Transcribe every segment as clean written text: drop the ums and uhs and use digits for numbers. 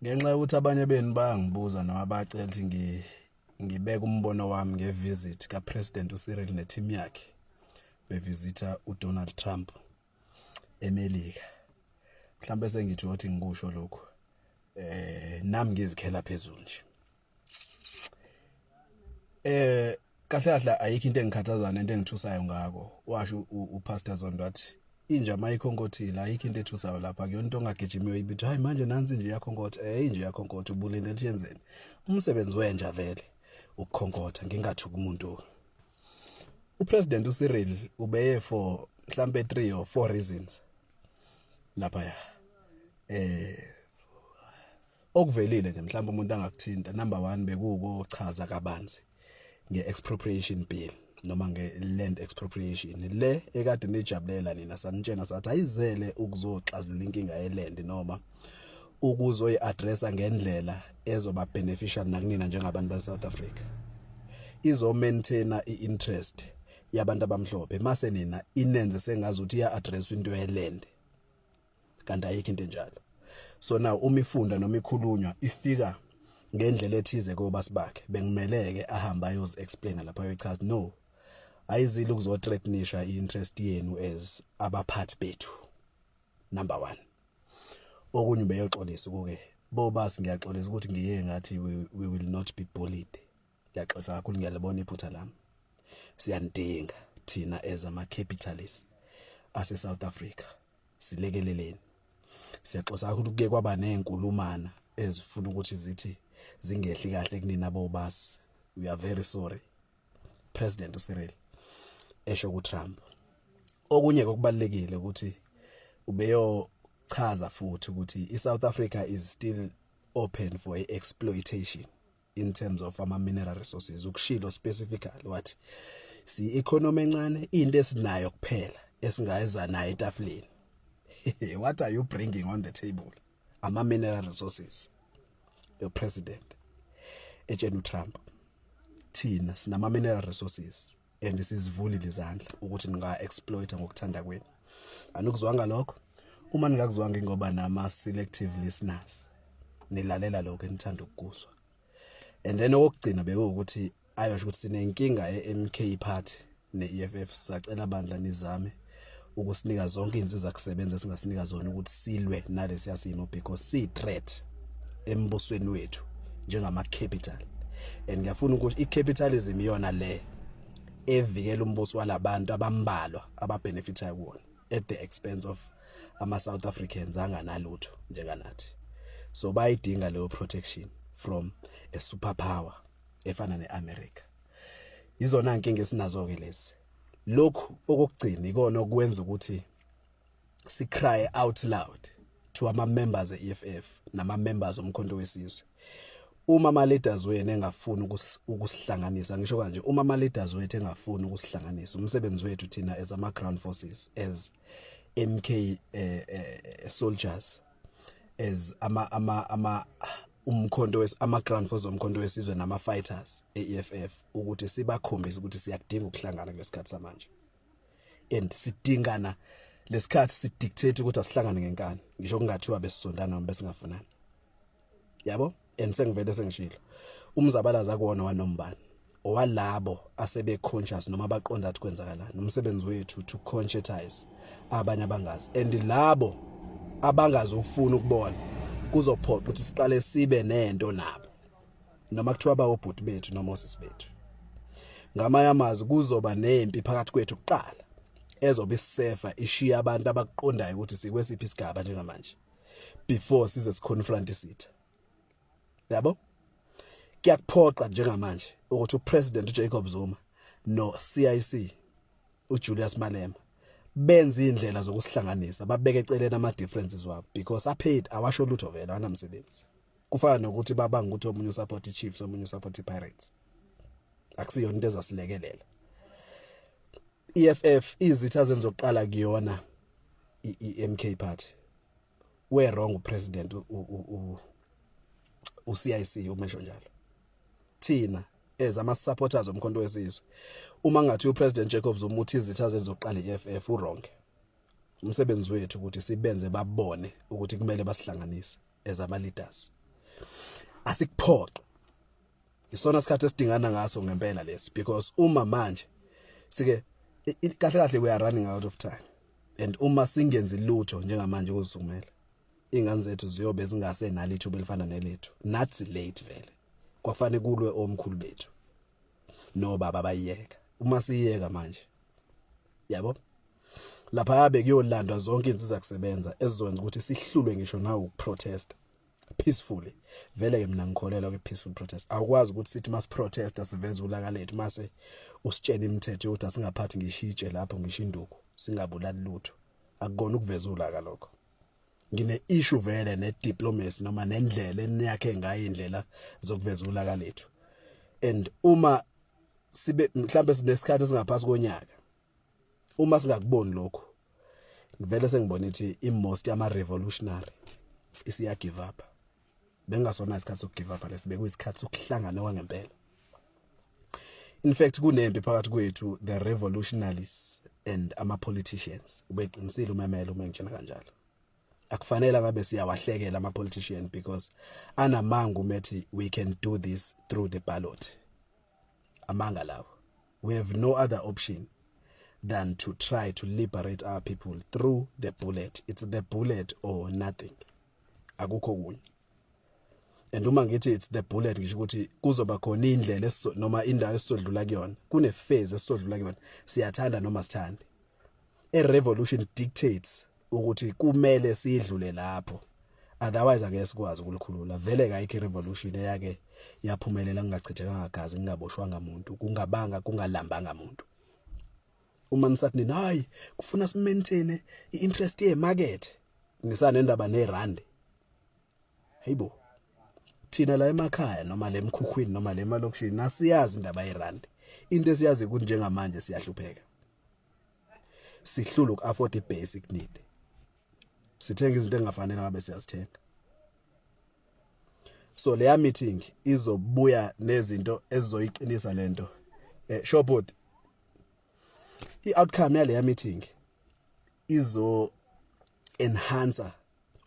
Ngenxa yokuthi abanye benu bayangibuza noma bacela ukuthi ngibeke umbono wami ngevisit kaPresident uCyril neteam yakhe bevisita uDonald Trump eMelika. Mhlawumbe sengithi ukuthi ngikusho lokho. Nami ngizikhela phezulu nje. Kahle kahle ayikho into engikhathazana into engithusayo ngako. Washo uPastor Zondo wathi inja mayikhonkotile ayikho into ethusayo lapha kuyona into ongagijimiwe ibithi hayi manje nansi nje yakhonkotha inje yakhonkotha ubulinde elishenzeni. Umsebenzi wenja vele ukukhonkotha ngingathuka umuntu. UPresident uCyril ubeye for mhlambe 3 or 4 reasons lapha ya. Okuvelile nje mhlawumbe umuntu angakuthinta. Number 1 bekuukuchaza kabanzi ngeexpropriation bill noma ngeland expropriation le ekade nijabulela nina sanitshena sathi ayizele ukuzoxazulula inkinga yeland noma ukuzoyiaddressa ngendlela ezoba beneficial nakunina njengabantu baseSouth Africa. Izo maintain iinterest yabantu abamhlophe mase nina inenze sengazuthi iya-address into yeland kanti ayikho into enjalo. So now umifunda noma ikhulunywa ifika ngendlela ethize kobasibakhe bengimeleke ahamba ayozi explain lapha ayochaza no ayizile ukuzothreatenisha iinterest yenu as abaphathi bethu. Number 1 okunye beyoxolisa kuke bobasi ngiyaxolisa ukuthi ngiye ngathi we will not be bullied. Ngiyaxolisa kakhulu ngiyalibona iphutha lami. Siyandinga thina as ama capitalists ase South Africa silekeleleni. Siyaxolisa kakhulu kuke kwaba nenkulumana ezifuna ukuthi zithi zingehli kahle kunina bobasi. We are very sorry. President uCyril esho kuTrump. Okunye kokubalekile ukuthi ubeyo chaza futhi ukuthi iSouth Africa is still open for exploitation in terms of ama mineral resources. Ukushilo specifically wathi si economy encane into esinayo kuphela esingayeza nayo etafuleni. What are you bringing on the table? Ama mineral resources. Your president ejenu Trump thina sinama mineral resources and sizivulile izandla ukuthi ninga exploit ngokuthanda kwenu. Anukuzwanga lokho? Uma ningakuzwanga ngoba nama selective listeners nilalela lokho enithanda ukuzwa. And then okugcina bekuwukuthi ayosho ukuthi sinenkinga eMK party neEFF sacela bandla nizame ukusinika zonke izinsiza kusebenza singasinika zona ukuthi silwe nalesi yasimo because si threat embusweni wethu njengama capital. And ngiyafuna ukuthi iCapitalism iyona le evikela umbuso walabantu abambalwa ababenefitayo kuona at the expense of ama South Africans anganalutho njenganathi. So bayidinga leyo protection from a superpower efana neAmerica. Izona inkinga esinazo ke lezi. Lokhu okugcina ikona okwenza ukuthi si cry out loud to ama members eEFF nama members omkhonto wesizwe. Uma ama leaders wenu engafuni ukusihlanganisa ngisho kanje uma ama leaders wethu engafuni ukusihlanganisa umsebenzi wethu thina as ama ground forces as MK soldiers as ama umkhonto ama ground forces omkhonto wesizwe nama fighters eEFF ukuthi sibakhombise ukuthi siyadinga ukuhlangana ngesikhathi samanje. And sidingana lesikhathi sidictate ukuthi asihlangane ngenkani ngisho kungathiwa besisondana noma besingafunani. Yabo? And sengivele sengishilo umzabalaza kuwona wanombani owalabo asebe conscious noma baqonda ukuthi kwenzakalani umsebenzi wethu to conscientize abanye abangazi and labo abangazi ufuna ukubona kuzophoqa ukuthi siqale sibe nento nabo noma kuthiwa bawobhuti bethu noma osisi bethu ngamayamazi kuzoba nempi phakathi kwethu kuqala ezobe isisefa ishiya abantu abakuqondayo ukuthi sikwesiphi isigaba njengamanje before size siconfront isitha. Yabo? Kuyakuphoqa njengamanje ukuthi uPresident uJacob Zuma no CIC uJulius Malema benza indlela zokusihlanganisa babeke eceleni ama differences wabo because apaid awasho lutho vela anamsebenzi. Kufana nokuthi babanga ukuthi omunye usupport iChiefs omunye usupport iPirates. Akusiyona into ezasilekelela. EFF izitha zenzoqala kuyona iMK party. We wrong uPresident uCIC umesho njalo. Thina as ama supporters omkhonto wesizwe uma ngathi uPresident Jacob Zuma uthi izitha zezoqala iEFF uwrong. Umsebenzi wethu ukuthi sibenze babone ukuthi kumele basihlanganise as ama leaders asikuphoqa isona isikhathi esidingana ngaso ngempela lesi because uma manje sike kahle kahle we are running out of time and uma singenzi lutho njengamanje ukuzisukumela ingane zethu ziyobe zingasenalo ithuba elifana nelethu nathi late vele kwafanele kulwe omkhulu bethu no baba bayiyeka uma siyeka manje yabo lapha yabe kuyolandwa zonke izinto kusebenza ezizokwenza ukuthi sihlulwe ngisho nawo ukuprotest peacefully vele ke mina ngikholelwa kwi peaceful protest awukwazi ukuthi sithi mas protest asiveze ulaka lethu mase usitshela imithetho ukuthi asingaphathi ngishitshe lapho ngishinduku singabulali lutho akukona ukuveza ulaka lokho ngine issue vele ne diplomacy noma nendlela eniyakhe ngayo indlela zokuveza ulaka lethu and uma sibe mhlambe sinesikhathi singaphasi konyaka uma singakuboni lokho vele sengibona ithi imost yama revolutionary isiya give up bengasona isikhathi sokugive up lesibe kuyisikhathi sokuhlangana kwangempela in fact kunempi phakathi kwethu the revolutionaries and ama politicians ubeqinisile umemela uma ngitshena kanjalo akufanele ngabe siyawahlekela ama politicians because anamanga umethi we can do this through the ballot amanga lawo we have no other option than to try to liberate our people through the bullet it's the bullet or nothing akukho kunye and uma ngithi it's the bullet ngisho ukuthi kuzoba khona indlela noma indawo esizodlula kuyona kune phase esizodlula kuyona siyathanda noma sithande a revolution dictates ukuthi kumele sidlule lapho otherwise angeke sikwazi ukulikhulula vele kayikho revolution eyake yaphumelela ngingachithekanga gazi ngingaboshwanga umuntu kungabanga kungalambanga umuntu uma nisathi hayi kufuna simaintain iinterest yemarket ngisanendaba nerand hayibo thina la emakhaya noma lemkhukhwini noma lemalokishini nasiyazi indaba yerand into esiyazi ukuthi njengamanje siyahlupheka sihlula uku-afford i-basic need sithenga izinto engafanele ngabe siyazithenga so leya meeting izobuya nezinto ezizoyiqinisa lento shopot i-outcome yaleya meeting izo enhance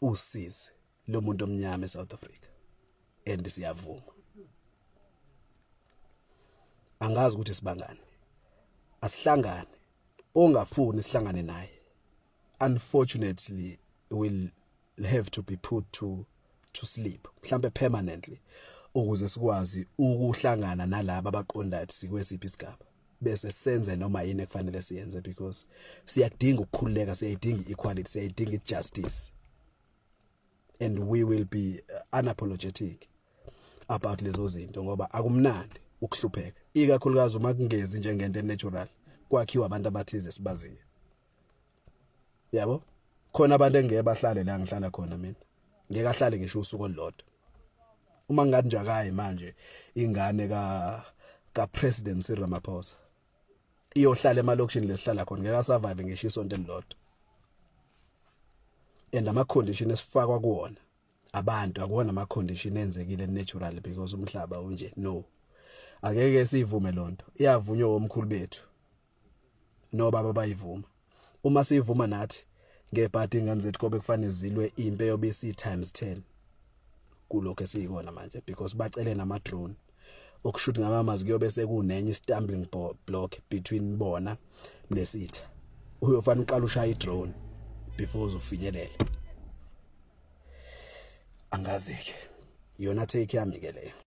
usizi lo muntu omnyama eSouth Africa and siyavuma angazi ukuthi sibangane asihlangane ongafuni sihlangane naye unfortunately will have to be put to sleep mhlambe permanently ukuze sikwazi ukuhlangana nalabo abaqonda sikwesiphi isigaba bese senze noma yini ekufanele siyenze because siyadinga ukukhululeka siyadinga equality siyadinga justice and we will be unapologetic about lezo zinto ngoba akumnandi ukuhlupheka ikakhulukazi uma kungezi njengento natural kwakhiwa abantu abathize sibaziyo yabo khona abantu engeke bahlale la ngihlala khona mina ngeke ahlale ngisho usuku olulodwa uma ngathi njakayi manje ingane ka president Cyril Ramaphosa iyohlala emalokishini lesihlala khona ngeke survive ngisho isonto elilodwa and ama condition esifakwa kuona abantu akuona ama condition enzekile natural because umhlaba unje no akeke sivume lonto iyavunywa omkhulu bethu no baba bayivuma uma sivuma nathi ngebhadi ingane zethu kobe kufanele zilwe impe yobisi times 10 kulokho esiyikona manje because bacele nama drone okushuthi ngamamazi kuyobe sekunenye stumbling block between bona nesitha uyofana uqala ushaya idrone before uzofinyelela angazi ke yona take yami ke leyo